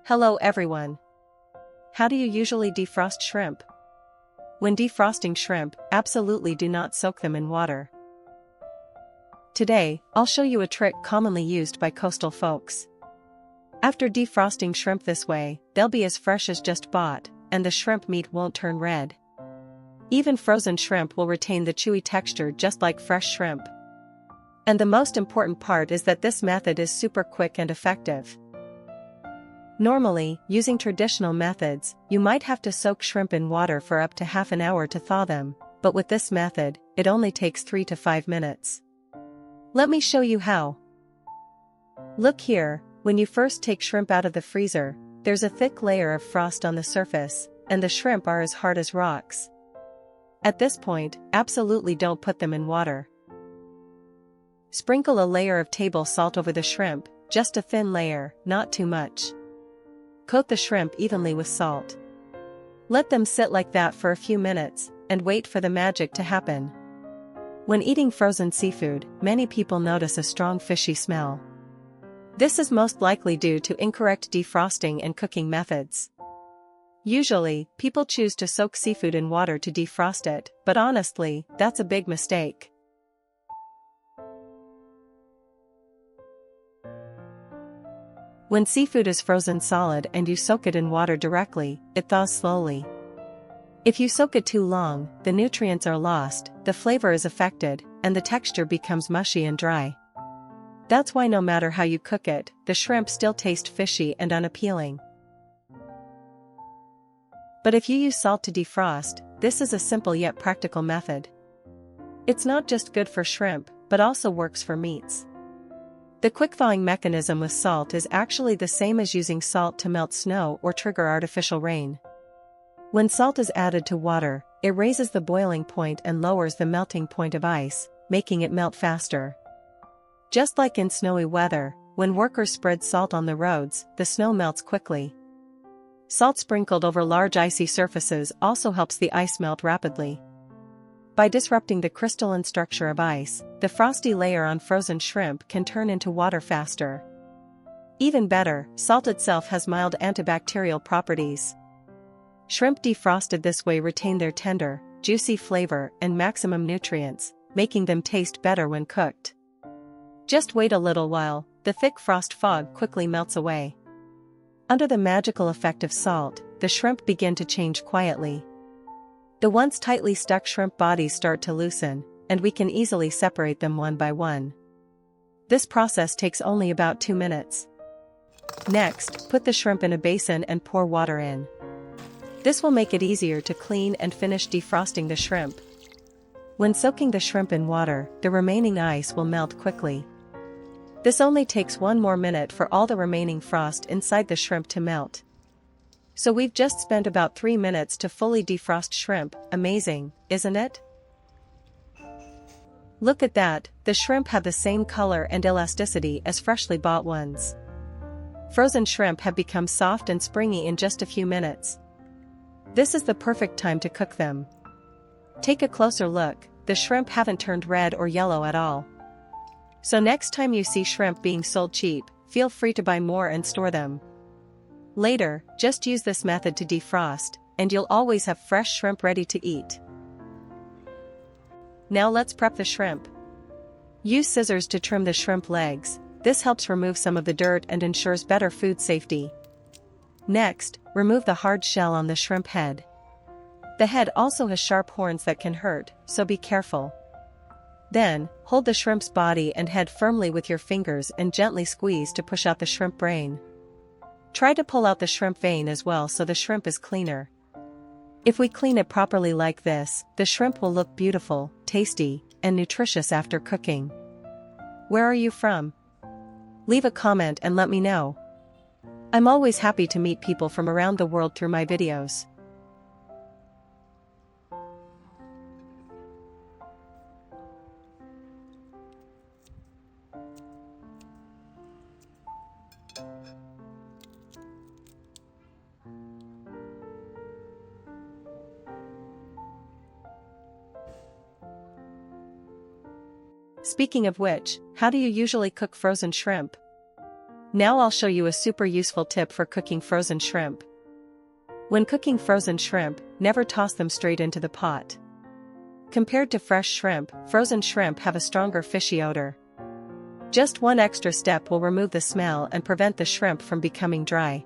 Hello everyone. How do you usually defrost shrimp? When defrosting shrimp, absolutely do not soak them in water. Today, I'll show you a trick commonly used by coastal folks. After defrosting shrimp this way, they'll be as fresh as just bought, and the shrimp meat won't turn red. Even frozen shrimp will retain the chewy texture just like fresh shrimp. And the most important part is that this method is super quick and effective. Normally, using traditional methods, you might have to soak shrimp in water for up to half an hour to thaw them, but with this method, it only takes 3 to 5 minutes. Let me show you how. Look here, when you first take shrimp out of the freezer, there's a thick layer of frost on the surface, and the shrimp are as hard as rocks. At this point, absolutely don't put them in water. Sprinkle a layer of table salt over the shrimp, just a thin layer, not too much. Coat the shrimp evenly with salt. Let them sit like that for a few minutes, and wait for the magic to happen. When eating frozen seafood, many people notice a strong fishy smell. This is most likely due to incorrect defrosting and cooking methods. Usually, people choose to soak seafood in water to defrost it, but honestly, that's a big mistake. When seafood is frozen solid and you soak it in water directly, it thaws slowly. If you soak it too long, the nutrients are lost, the flavor is affected, and the texture becomes mushy and dry. That's why no matter how you cook it, the shrimp still taste fishy and unappealing. But if you use salt to defrost, this is a simple yet practical method. It's not just good for shrimp, but also works for meats. The quick thawing mechanism with salt is actually the same as using salt to melt snow or trigger artificial rain. When salt is added to water, it raises the boiling point and lowers the melting point of ice, making it melt faster. Just like in snowy weather, when workers spread salt on the roads, the snow melts quickly. Salt sprinkled over large icy surfaces also helps the ice melt rapidly. By disrupting the crystalline structure of ice, the frosty layer on frozen shrimp can turn into water faster. Even better, salt itself has mild antibacterial properties. Shrimp defrosted this way retain their tender, juicy flavor and maximum nutrients, making them taste better when cooked. Just wait a little while, the thick frost fog quickly melts away. Under the magical effect of salt, the shrimp begin to change quietly. The once tightly stuck shrimp bodies start to loosen, and we can easily separate them one by one. This process takes only about 2 minutes. Next, put the shrimp in a basin and pour water in. This will make it easier to clean and finish defrosting the shrimp. When soaking the shrimp in water, the remaining ice will melt quickly. This only takes 1 more minute for all the remaining frost inside the shrimp to melt. So we've just spent about 3 minutes to fully defrost shrimp. Amazing, isn't it? Look at that, the shrimp have the same color and elasticity as freshly bought ones. Frozen shrimp have become soft and springy in just a few minutes. This is the perfect time to cook them. Take a closer look, the shrimp haven't turned red or yellow at all. So next time you see shrimp being sold cheap, feel free to buy more and store them. Later, just use this method to defrost, and you'll always have fresh shrimp ready to eat. Now let's prep the shrimp. Use scissors to trim the shrimp legs. This helps remove some of the dirt and ensures better food safety. Next, remove the hard shell on the shrimp head. The head also has sharp horns that can hurt, so be careful. Then, hold the shrimp's body and head firmly with your fingers and gently squeeze to push out the shrimp brain. Try to pull out the shrimp vein as well so the shrimp is cleaner. If we clean it properly like this, the shrimp will look beautiful, tasty, and nutritious after cooking. Where are you from? Leave a comment and let me know. I'm always happy to meet people from around the world through my videos. Speaking of which, how do you usually cook frozen shrimp? Now I'll show you a super useful tip for cooking frozen shrimp. When cooking frozen shrimp, never toss them straight into the pot. Compared to fresh shrimp, frozen shrimp have a stronger fishy odor. Just one extra step will remove the smell and prevent the shrimp from becoming dry.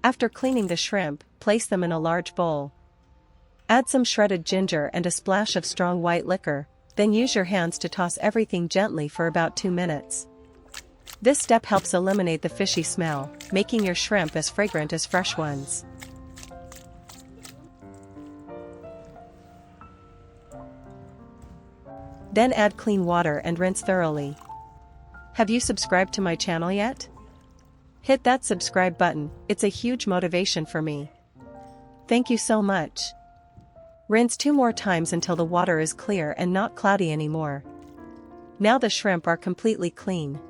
After cleaning the shrimp, place them in a large bowl. Add some shredded ginger and a splash of strong white liquor, then use your hands to toss everything gently for about 2 minutes. This step helps eliminate the fishy smell, making your shrimp as fragrant as fresh ones. Then add clean water and rinse thoroughly. Have you subscribed to my channel yet? Hit that subscribe button, it's a huge motivation for me. Thank you so much. Rinse 2 more times until the water is clear and not cloudy anymore. Now the shrimp are completely clean.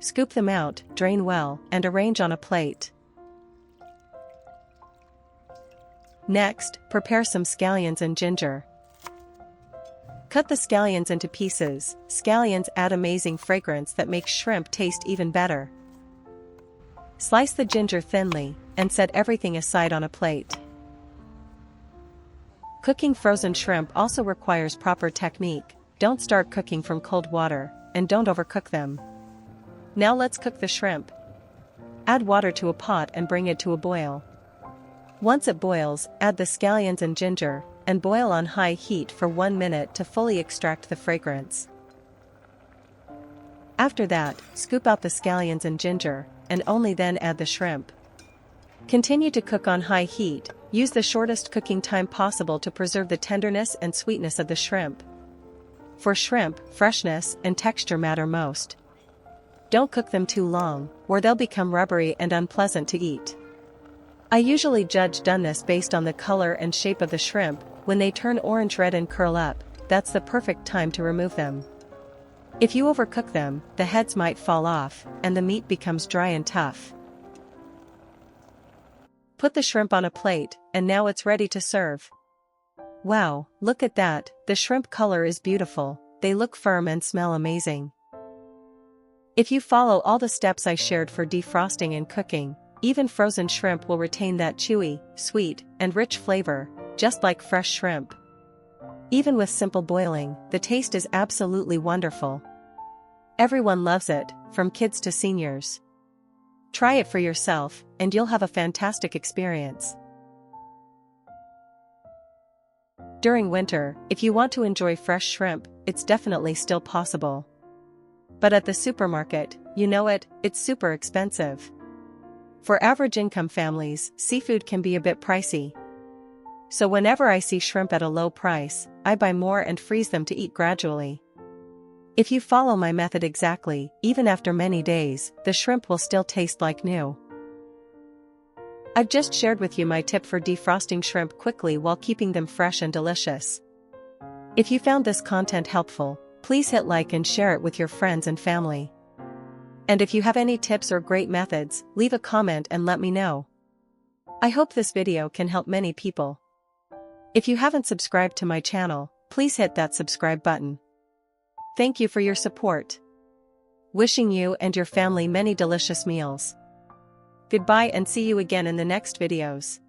Scoop them out, drain well, and arrange on a plate. Next, prepare some scallions and ginger. Cut the scallions into pieces. Scallions add amazing fragrance that makes shrimp taste even better. Slice the ginger thinly, and set everything aside on a plate. Cooking frozen shrimp also requires proper technique. Don't start cooking from cold water, and don't overcook them. Now let's cook the shrimp. Add water to a pot and bring it to a boil. Once it boils, add the scallions and ginger, and boil on high heat for 1 minute to fully extract the fragrance. After that, scoop out the scallions and ginger, and only then add the shrimp. Continue to cook on high heat. Use the shortest cooking time possible to preserve the tenderness and sweetness of the shrimp. For shrimp, freshness and texture matter most. Don't cook them too long, or they'll become rubbery and unpleasant to eat. I usually judge doneness based on the color and shape of the shrimp. When they turn orange-red and curl up, that's the perfect time to remove them. If you overcook them, the heads might fall off, and the meat becomes dry and tough. Put the shrimp on a plate, and now it's ready to serve. Wow, look at that, the shrimp color is beautiful, they look firm and smell amazing. If you follow all the steps I shared for defrosting and cooking, even frozen shrimp will retain that chewy, sweet, and rich flavor, just like fresh shrimp. Even with simple boiling, the taste is absolutely wonderful. Everyone loves it, from kids to seniors. Try it for yourself, and you'll have a fantastic experience. During winter, if you want to enjoy fresh shrimp, it's definitely still possible. But at the supermarket, you know it, it's super expensive. For average income families, seafood can be a bit pricey. So whenever I see shrimp at a low price, I buy more and freeze them to eat gradually. If you follow my method exactly, even after many days, the shrimp will still taste like new. I've just shared with you my tip for defrosting shrimp quickly while keeping them fresh and delicious. If you found this content helpful, please hit like and share it with your friends and family. And if you have any tips or great methods, leave a comment and let me know. I hope this video can help many people. If you haven't subscribed to my channel, please hit that subscribe button. Thank you for your support. Wishing you and your family many delicious meals. Goodbye and see you again in the next videos.